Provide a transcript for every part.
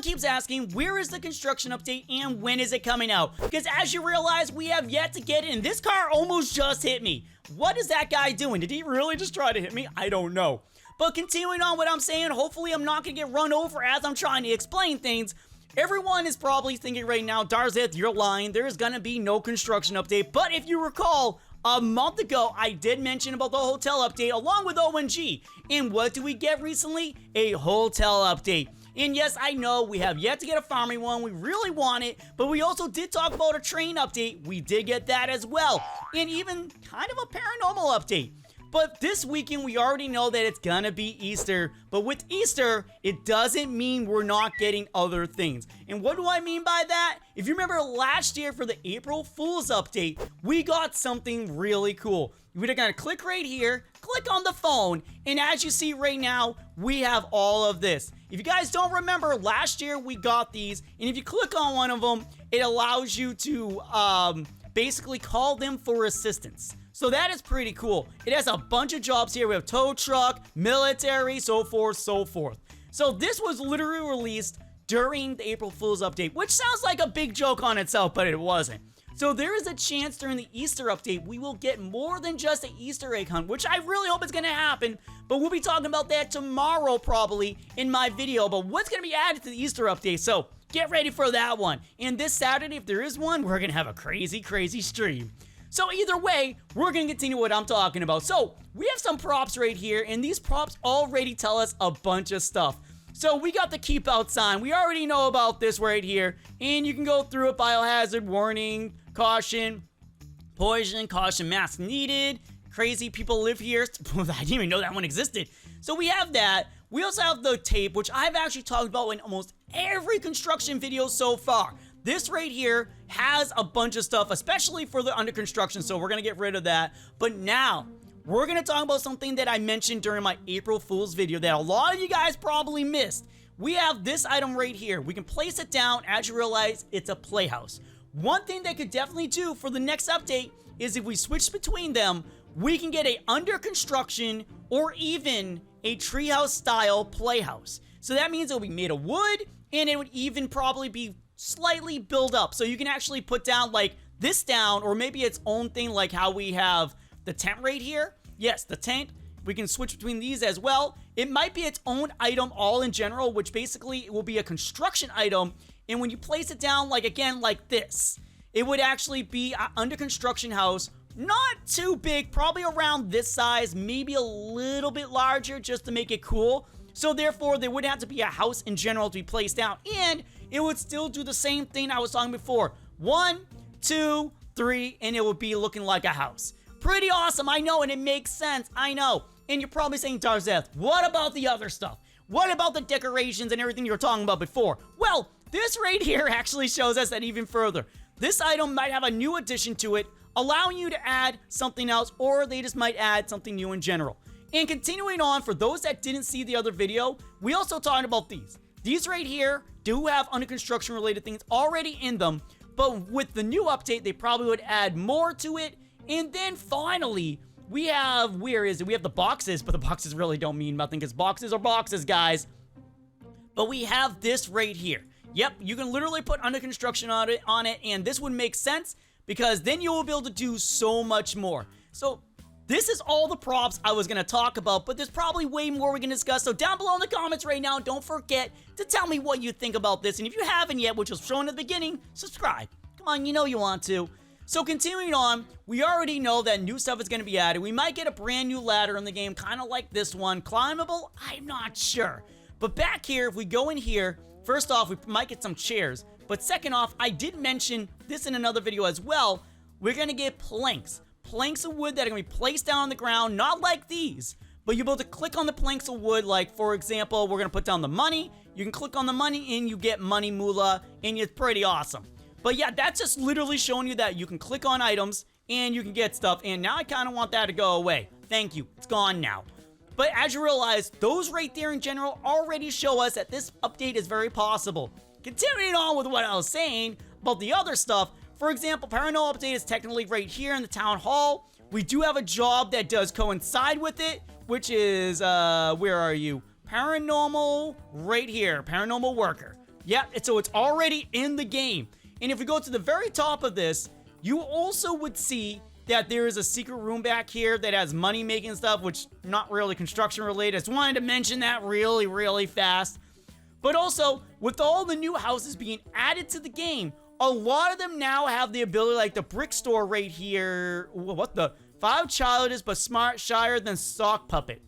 keeps asking, where is the construction update and when is it coming out? Because as you realize, we have yet to get it, and this car almost just hit me. What is that guy doing? Did he really just try to hit me? I don't know. But continuing on what I'm saying, hopefully I'm not going to get run over as I'm trying to explain things. Everyone is probably thinking right now, Darzeth, you're lying. There's going to be no construction update. But if you recall, a month ago, I did mention about the hotel update along with ONG. And what do we get recently? A hotel update. And yes, I know we have yet to get a farming one. We really want it. But we also did talk about a train update. We did get that as well. And even kind of a paranormal update. But this weekend, we already know that it's gonna be Easter. But with Easter, it doesn't mean we're not getting other things. And what do I mean by that? If you remember last year for the April Fool's update, we got something really cool. We're gonna click right here, click on the phone, and as you see right now, we have all of this. If you guys don't remember, last year we got these, and if you click on one of them, it allows you to basically call them for assistance. So that is pretty cool. It has a bunch of jobs here. We have tow truck, military, so forth, so forth. So this was literally released during the April Fool's update, which sounds like a big joke on itself, but it wasn't. So there is a chance during the Easter update we will get more than just an Easter egg hunt, which I really hope is going to happen, but we'll be talking about that tomorrow probably in my video, but what's going to be added to the Easter update, so get ready for that one. And this Saturday, if there is one, we're going to have a crazy, crazy stream. So either way, we're going to continue what I'm talking about. So we have some props right here, and these props already tell us a bunch of stuff. So we got the keep out sign. We already know about this right here, and you can go through it. Biohazard, warning, caution, poison, caution, mask needed. Crazy people live here. I didn't even know that one existed. So we have that. We also have the tape, which I've actually talked about in almost every construction video so far. This right here has a bunch of stuff, especially for the under construction, so we're going to get rid of that. But now, we're going to talk about something that I mentioned during my April Fool's video that a lot of you guys probably missed. We have this item right here. We can place it down as you realize it's a playhouse. One thing they could definitely do for the next update is if we switch between them, we can get a under construction or even a treehouse style playhouse. So that means it'll be made of wood, and it would even probably be slightly build up, so you can actually put down like this down, or maybe its own thing like how we have the tent right here. Yes, the tent, we can switch between these as well. It might be its own item all in general, which basically it will be a construction item, and when you place it down like again like this, it would actually be an under construction house. Not too big, probably around this size, maybe a little bit larger just to make it cool. So therefore, there would have to be a house in general to be placed down, and it would still do the same thing I was talking before. 1, 2, 3, and it would be looking like a house. Pretty awesome, I know, and it makes sense, I know. And you're probably saying, Darzeth, what about the other stuff? What about the decorations and everything you were talking about before? Well, this right here actually shows us that even further. This item might have a new addition to it, allowing you to add something else, or they just might add something new in general. And continuing on, for those that didn't see the other video, we also talked about these. These right here do have under construction related things already in them, but with the new update, they probably would add more to it. And then finally, we have, where is it? We have the boxes, but the boxes really don't mean nothing because boxes are boxes, guys. But we have this right here. Yep, you can literally put under construction on it, and this would make sense because then you will be able to do so much more. So this is all the props I was going to talk about, but there's probably way more we can discuss. So down below in the comments right now, don't forget to tell me what you think about this. And if you haven't yet, which was shown at the beginning, subscribe. Come on, you know you want to. So continuing on, we already know that new stuff is going to be added. We might get a brand new ladder in the game, kind of like this one. Climbable? I'm not sure. But back here, if we go in here, first off, we might get some chairs. But second off, I did mention this in another video as well. We're going to get planks. Planks of wood that are going to be placed down on the ground, not like these, but you'll be able to click on the planks of wood. Like, for example, we're going to put down the money. You can click on the money and you get money moolah, and it's pretty awesome. But yeah, that's just literally showing you that you can click on items and you can get stuff. And now I kind of want that to go away. Thank you. It's gone now. But as you realize, those right there in general already show us that this update is very possible. Continuing on with what I was saying about the other stuff, for example, Paranormal Update is technically right here in the Town Hall. We do have a job that does coincide with it, which is, where are you? Paranormal, right here, Paranormal Worker. Yeah, so it's already in the game. And if we go to the very top of this, you also would see that there is a secret room back here that has money making stuff, which not really construction related. I just wanted to mention that really fast. But also, with all the new houses being added to the game, a lot of them now have the ability, like the brick store right here. What the? 5 childish but smart, shyer than sock puppet.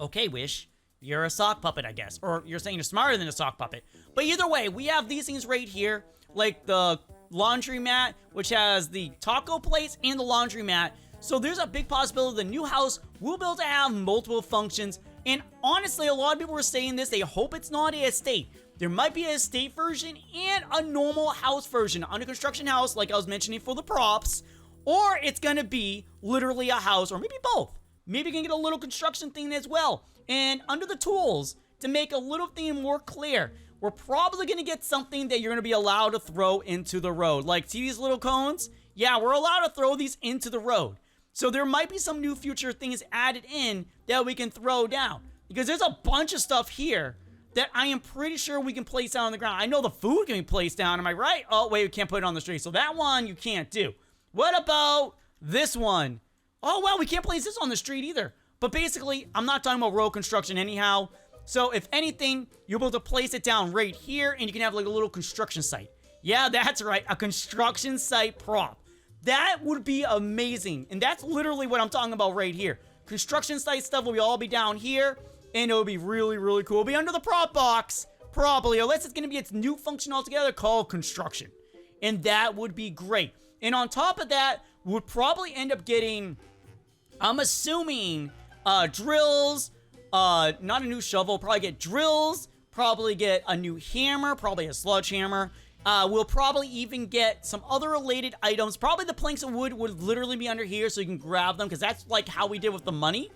Okay, Wish. You're a sock puppet, I guess. Or you're saying you're smarter than a sock puppet. But either way, we have these things right here, like the laundromat, which has the taco place and the laundromat. So there's a big possibility the new house will be able to have multiple functions. And honestly, a lot of people were saying this. They hope it's not a estate. There might be an estate version and a normal house version. Under construction house, like I was mentioning for the props. Or it's going to be literally a house, or maybe both. Maybe you can get a little construction thing as well. And under the tools, to make a little thing more clear, we're probably going to get something that you're going to be allowed to throw into the road. Like, see these little cones? Yeah, we're allowed to throw these into the road. So there might be some new future things added in that we can throw down. Because there's a bunch of stuff here that I am pretty sure we can place down on the ground. I know the food can be placed down, am I right? Oh, wait, we can't put it on the street. So that one you can't do. What about this one? Oh, well, we can't place this on the street either. But basically, I'm not talking about road construction anyhow. So if anything, you'll be able to place it down right here, and you can have like a little construction site. Yeah, that's right, a construction site prop. That would be amazing. And that's literally what I'm talking about right here. Construction site stuff will all be down here, and it'll be really cool. It'll be under the prop box, probably, unless it's going to be its new function altogether called construction. And that would be great. And on top of that, we'll probably end up getting, I'm assuming, drills, not a new shovel, probably get drills, probably get a new hammer, probably a sledgehammer. We'll probably even get some other related items. Probably the planks of wood would literally be under here so you can grab them, because that's like how we did with the money.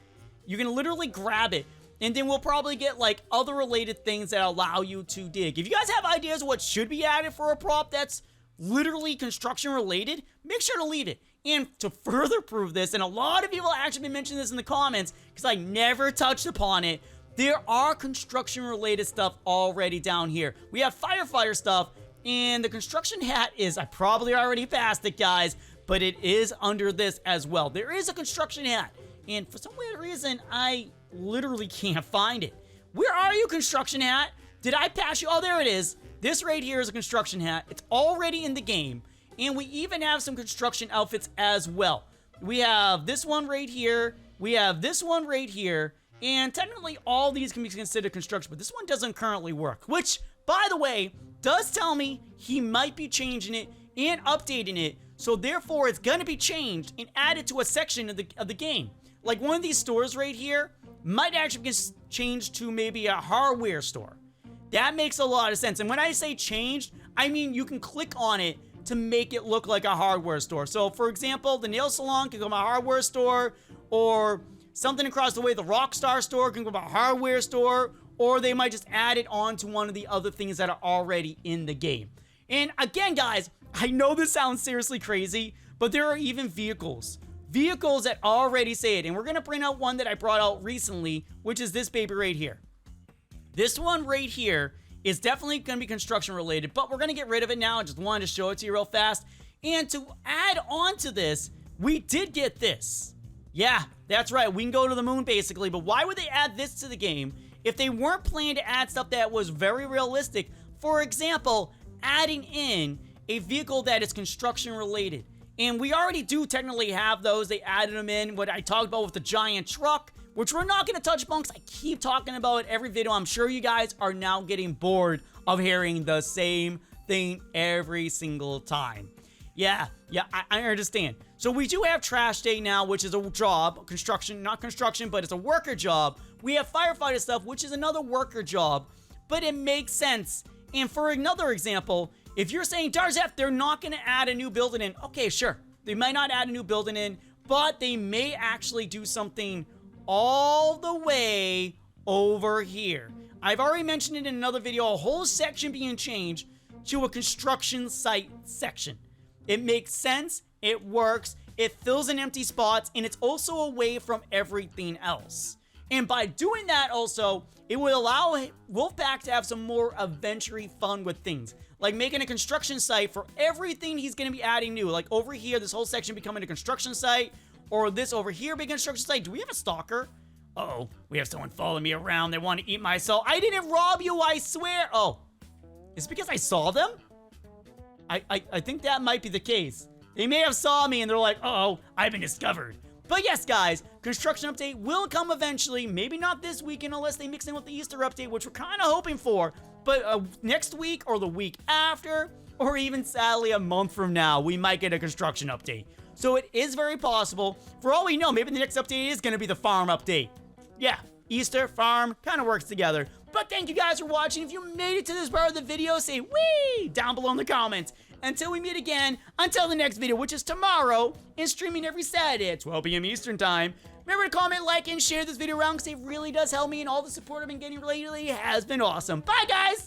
You can literally grab it. And then we'll probably get like other related things that allow you to dig. If you guys have ideas of what should be added for a prop that's literally construction related, make sure to leave it. And to further prove this, and a lot of people actually been mentioning this in the comments because I never touched upon it, there are construction related stuff already down here. We have firefighter stuff, and the construction hat is, I probably already passed it, guys, but it is under this as well. There is a construction hat, and for some weird reason, I literally can't find it. Where are you, construction hat? Did I pass you? Oh, there it is. This right here is a construction hat. It's already in the game. And we even have some construction outfits as well. We have this one right here. We have this one right here. And technically all these can be considered construction, but this one doesn't currently work. Which, by the way, does tell me he might be changing it and updating it. So therefore it's going to be changed and added to a section of the game. Like one of these stores right here might actually get changed to maybe a hardware store. That makes a lot of sense. And when I say changed, I mean you can click on it to make it look like a hardware store. So, for example, the nail salon can become a hardware store, or something across the way, the Rockstar store can become a hardware store, or they might just add it on to one of the other things that are already in the game. And again, guys, I know this sounds seriously crazy, but there are even vehicles. Vehicles that already say it. And we're going to bring out one that I brought out recently, which is this baby right here. This one right here is definitely going to be construction related, but we're going to get rid of it now. I just wanted to show it to you real fast. And to add on to this, we did get this. Yeah, that's right. We can go to the moon basically, but why would they add this to the game if they weren't planning to add stuff that was very realistic? For example, adding in a vehicle that is construction related. And we already do technically have those. They added them in, what I talked about with the giant truck, which we're not going to touch upon because I keep talking about it every video. I'm sure you guys are now getting bored of hearing the same thing every single time. Yeah, I understand. So we do have trash day now, which is a job. Construction, not construction, but it's a worker job. We have firefighter stuff, which is another worker job, but it makes sense. And for another example, if you're saying, Darzeth, they're not going to add a new building in. Okay, sure. They might not add a new building in, but they may actually do something all the way over here. I've already mentioned it in another video, a whole section being changed to a construction site section. It makes sense, it works, it fills in empty spots, and it's also away from everything else. And by doing that also, it would allow Wolfpaq to have some more adventure-y fun with things. Like making a construction site for everything he's going to be adding new. Like over here, this whole section becoming a construction site. Or this over here being a construction site. Do we have a stalker? Uh-oh, we have someone following me around. They want to eat my soul. I didn't rob you, I swear. Oh, is it because I saw them? I think that might be the case. They may have saw me and they're like, uh-oh, I've been discovered. But yes, guys, construction update will come eventually. Maybe not this weekend unless they mix in with the Easter update, which we're kind of hoping for. But next week or the week after, or even sadly a month from now, we might get a construction update. So it is very possible. For all we know, maybe the next update is going to be the farm update. Yeah, Easter, farm, kind of works together. But thank you guys for watching. If you made it to this part of the video, say wee down below in the comments. Until we meet again, until the next video, which is tomorrow, and streaming every Saturday at 12 p.m. Eastern Time. Remember to comment, like, and share this video around because it really does help me, and all the support I've been getting lately has been awesome. Bye, guys!